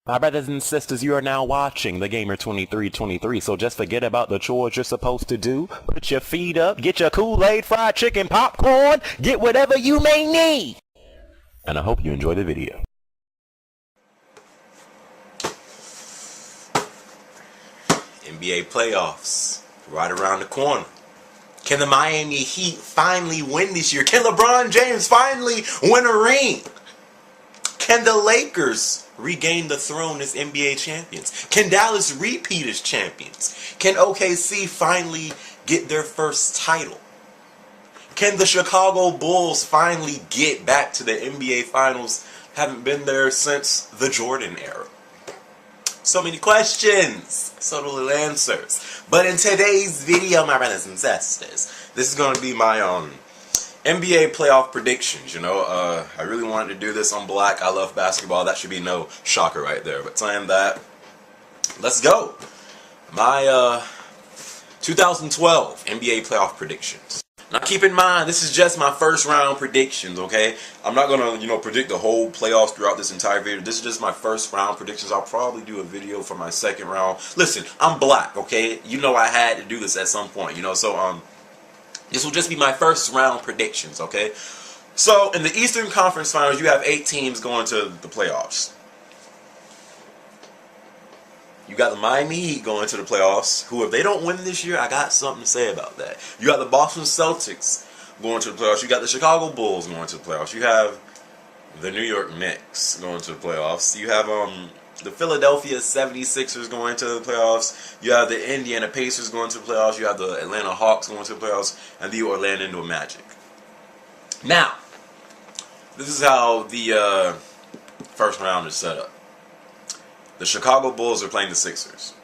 My brothers and sisters, you are now watching the Gamer 2323, so just forget about the chores you're supposed to do. Put your feet up, get your Kool-Aid, fried chicken, popcorn, get whatever you may need. And I hope you enjoy the video. NBA playoffs right around the corner. Can the Miami Heat finally win this year? Can LeBron James finally win a ring? Can the Lakers regain the throne as NBA champions? Can Dallas repeat as champions? Can OKC finally get their first title? Can the Chicago Bulls finally get back to the NBA Finals? Haven't been there since the Jordan era. So many questions, so little answers. But in today's video, my brothers and sisters, this is going to be my NBA playoff predictions. I really wanted to do this on Black. I love basketball. That should be no shocker right there. But saying that, let's go. My 2012 NBA playoff predictions. Now keep in mind, this is just my first round predictions, okay? I'm not gonna, predict the whole playoffs throughout this entire video. This is just my first round predictions. I'll probably do a video for my second round. Listen, I'm Black, okay? I had to do this at some point, so this will just be my first round predictions, okay? So in the Eastern Conference Finals, you have 8 teams going to the playoffs. You got the Miami Heat going to the playoffs, who, if they don't win this year, I got something to say about that. You got the Boston Celtics going to the playoffs. You got the Chicago Bulls going to the playoffs. You have the New York Knicks going to the playoffs. You have the Philadelphia 76ers going to the playoffs. You have the Indiana Pacers going to the playoffs. You have the Atlanta Hawks going to the playoffs. And the Orlando Magic. Now, this is how the first round is set up. The Chicago Bulls are playing the Sixers.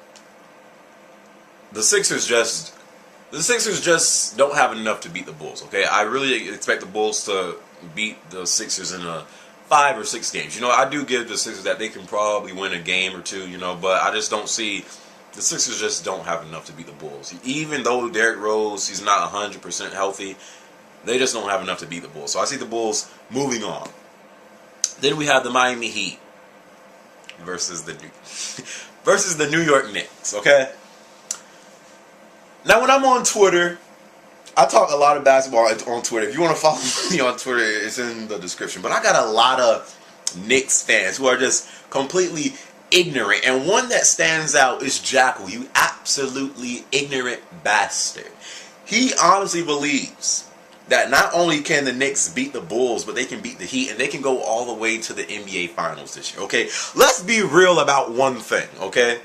The Sixers just don't have enough to beat the Bulls, okay? I really expect the Bulls to beat the Sixers in 5 or 6 games. I do give the Sixers that they can probably win a game or two, but I just don't see the Sixers just don't have enough to beat the Bulls. Even though Derrick Rose, he's not 100% healthy, they just don't have enough to beat the Bulls. So I see the Bulls moving on. Then we have the Miami Heat versus the New York Knicks, okay? Now, when I'm on Twitter, I talk a lot of basketball on Twitter. If you want to follow me on Twitter, it's in the description. But I got a lot of Knicks fans who are just completely ignorant. And one that stands out is Jackal, you absolutely ignorant bastard. He honestly believes that not only can the Knicks beat the Bulls, but they can beat the Heat, and they can go all the way to the NBA Finals this year, okay? Let's be real about one thing, okay?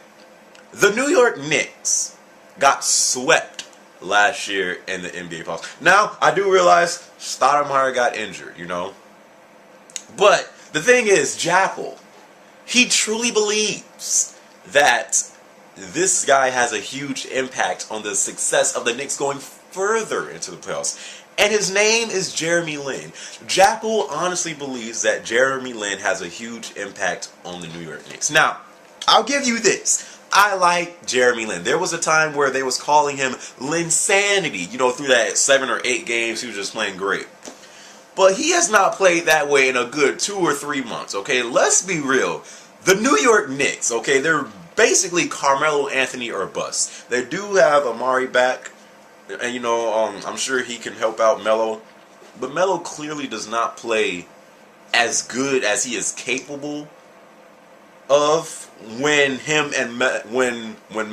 The New York Knicks got swept last year in the NBA Finals. Now, I do realize Stoudemire got injured, But the thing is, Jackal, he truly believes that this guy has a huge impact on the success of the Knicks going further into the playoffs. And his name is Jeremy Lin. Jackal honestly believes that Jeremy Lin has a huge impact on the New York Knicks. Now, I'll give you this. I like Jeremy Lin. There was a time where they was calling him Linsanity. Through that 7 or 8 games, he was just playing great. But he has not played that way in a good 2 or 3 months, okay? Let's be real. The New York Knicks, okay, they're basically Carmelo Anthony or bust. They do have Amari back. And I'm sure he can help out Melo, but Melo clearly does not play as good as he is capable of when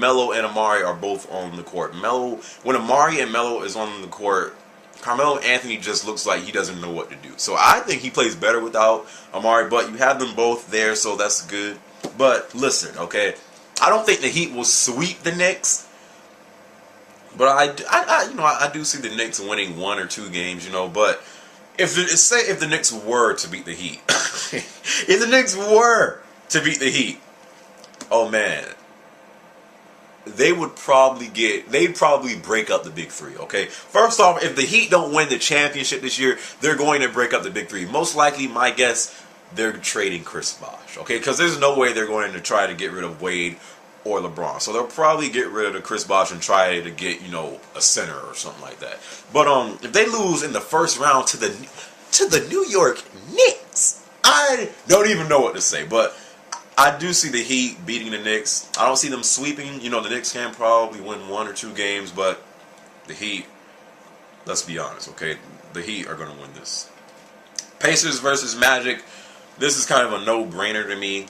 Melo and Amari are both on the court. When Amari and Melo is on the court, Carmelo Anthony just looks like he doesn't know what to do. So I think he plays better without Amari, but you have them both there, so that's good. But listen, okay, I don't think the Heat will sweep the Knicks. But I do see the Knicks winning 1 or 2 games, But if the Knicks were to beat the Heat, if the Knicks were to beat the Heat, oh man, they'd probably break up the Big Three. Okay, first off, if the Heat don't win the championship this year, they're going to break up the Big Three. Most likely, my guess, they're trading Chris Bosh. Okay, because there's no way they're going to try to get rid of Wade or LeBron. So they'll probably get rid of Chris Bosh and try to get, a center or something like that. But if they lose in the first round to the New York Knicks, I don't even know what to say. But I do see the Heat beating the Knicks. I don't see them sweeping. You know, the Knicks can probably win 1 or 2 games, but the Heat, let's be honest, okay? The Heat are going to win this. Pacers versus Magic. This is kind of a no-brainer to me.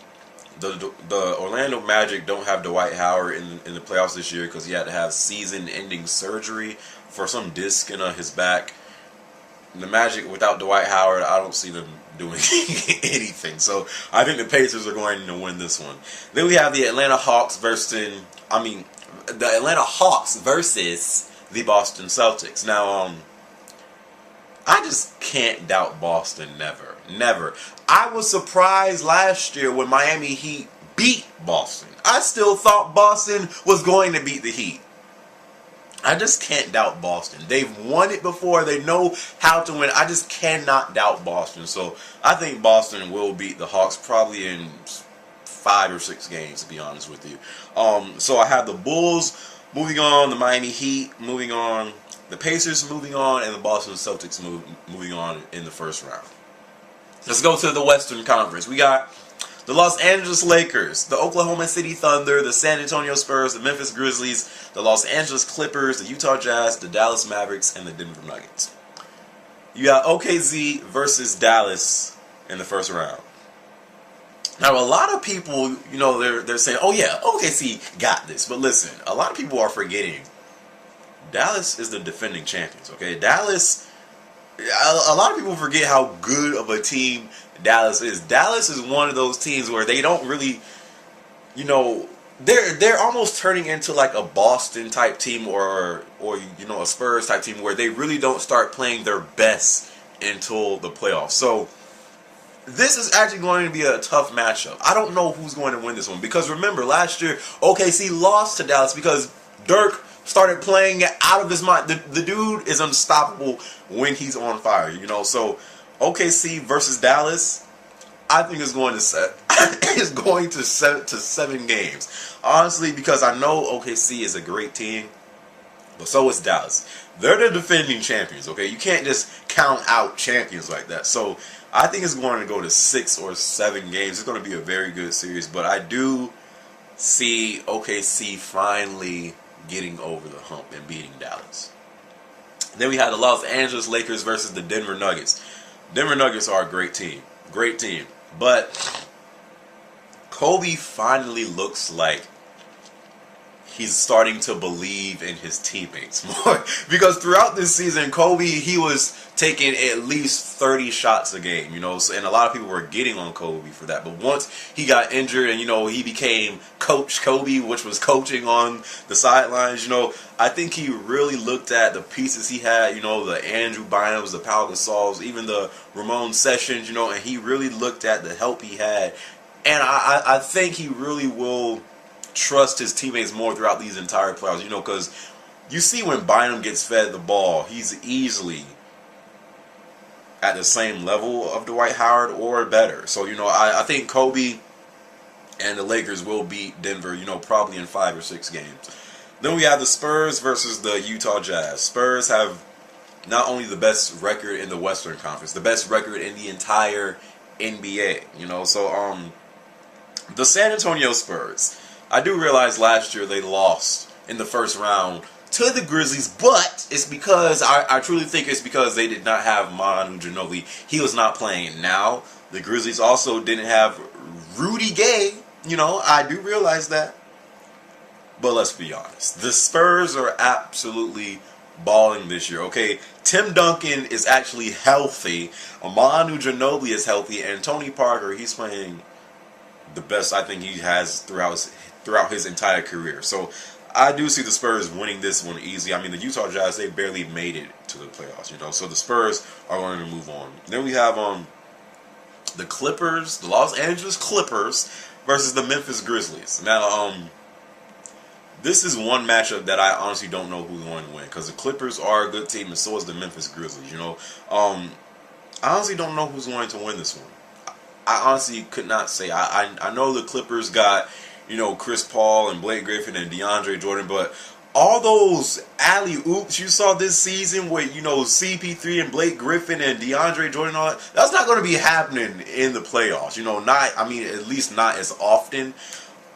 The Orlando Magic don't have Dwight Howard in the playoffs this year because he had to have season-ending surgery for some disc in his back. The Magic without Dwight Howard, I don't see them doing anything. So I think the Pacers are going to win this one. Then we have the Atlanta Hawks versus the Boston Celtics. Now, I just can't doubt Boston. Never. I was surprised last year when Miami Heat beat Boston. I still thought Boston was going to beat the Heat. I just can't doubt Boston. They've won it before. They know how to win. I just cannot doubt Boston. So I think Boston will beat the Hawks probably in 5 or 6 games, to be honest with you. So I have the Bulls moving on, the Miami Heat moving on, the Pacers moving on, and the Boston Celtics moving on in the first round. Let's go to the Western Conference. We got the Los Angeles Lakers, the Oklahoma City Thunder, the San Antonio Spurs, the Memphis Grizzlies, the Los Angeles Clippers, the Utah Jazz, the Dallas Mavericks, and the Denver Nuggets. You got OKC versus Dallas in the first round. Now, a lot of people, you know, they're saying, oh yeah, OKC got this. But listen, a lot of people are forgetting Dallas is the defending champions, okay? Dallas, a lot of people forget how good of a team Dallas is. Dallas is one of those teams where they don't really, you know, they're almost turning into like a Boston type team or you know, a Spurs type team where they really don't start playing their best until the playoffs. So this is actually going to be a tough matchup. I don't know who's going to win this one because remember last year OKC lost to Dallas because Dirk started playing out of his mind. The dude is unstoppable when he's on fire, you know. So OKC versus Dallas, I think is going to set to 7 games. Honestly, because I know OKC is a great team, but so is Dallas. They're the defending champions, okay? You can't just count out champions like that. So I think it's going to go to 6 or 7 games. It's going to be a very good series, but I do see OKC finally getting over the hump and beating Dallas. Then we have the Los Angeles Lakers versus the Denver Nuggets. Denver Nuggets are a great team. Great team. But Kobe finally looks like he's starting to believe in his teammates more. Because throughout this season, Kobe, he was taking at least 30 shots a game, you know, and a lot of people were getting on Kobe for that. But once he got injured and, you know, he became Coach Kobe, which was coaching on the sidelines, you know, I think he really looked at the pieces he had, you know, the Andrew Bynums, the Pau Gasols, even the Ramon Sessions, you know, and he really looked at the help he had. And I think he really will trust his teammates more throughout these entire playoffs, you know, because you see when Bynum gets fed the ball, he's easily at the same level of Dwight Howard or better. So, you know, I think Kobe and the Lakers will beat Denver, you know, probably in 5 or 6 games. Then we have the Spurs versus the Utah Jazz. Spurs have not only the best record in the Western Conference, the best record in the entire NBA, you know. So, the San Antonio Spurs, I do realize last year they lost in the first round to the Grizzlies, but it's because, I truly think it's because they did not have Manu Ginobili. He was not playing. Now, the Grizzlies also didn't have Rudy Gay. You know, I do realize that. But let's be honest. The Spurs are absolutely balling this year, okay? Tim Duncan is actually healthy. Manu Ginobili is healthy. And Tony Parker, he's playing the best I think he has throughout his entire career. So I do see the Spurs winning this one easy. I mean, the Utah Jazz, they barely made it to the playoffs, you know. So the Spurs are going to move on. Then we have the Clippers, the Los Angeles Clippers versus the Memphis Grizzlies. Now, this is one matchup that I honestly don't know who's going to win because the Clippers are a good team and so is the Memphis Grizzlies, you know. I honestly don't know who's going to win this one. I honestly could not say. I know the Clippers got, you know, Chris Paul and Blake Griffin and DeAndre Jordan, but all those alley oops you saw this season with, you know, CP3 and Blake Griffin and DeAndre Jordan and all that, that's not going to be happening in the playoffs. You know, not, I mean, at least not as often.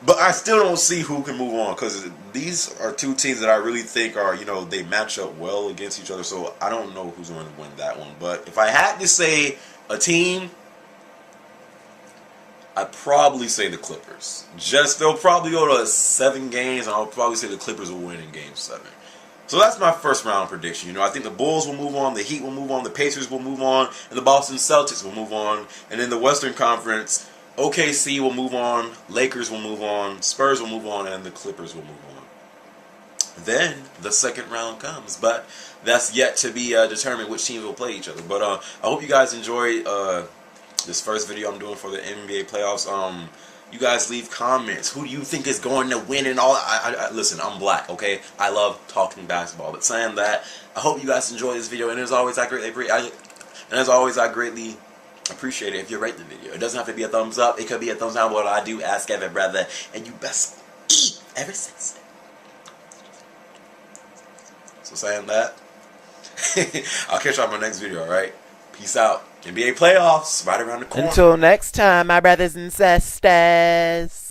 But I still don't see who can move on, because these are two teams that I really think are, you know, they match up well against each other. So I don't know who's going to win that one. But if I had to say a team, I'd probably say the Clippers. Just, they'll probably go to 7 games, and I'll probably say the Clippers will win in Game 7. So that's my first round prediction. You know, I think the Bulls will move on, the Heat will move on, the Pacers will move on, and the Boston Celtics will move on. And in the Western Conference, OKC will move on, Lakers will move on, Spurs will move on, and the Clippers will move on. Then the second round comes, but that's yet to be determined which teams will play each other. But I hope you guys enjoyed this first video I'm doing for the NBA playoffs. You guys leave comments. Who do you think is going to win and all? Listen, I'm black, okay? I love talking basketball. But saying that, I hope you guys enjoy this video. And as always, I greatly appreciate it if you rate the video. It doesn't have to be a thumbs up. It could be a thumbs down. But I do ask every brother, and you best eat every single. So saying that, I'll catch you on my next video. All right, peace out. NBA playoffs right around the corner. Until next time, my brothers and sisters.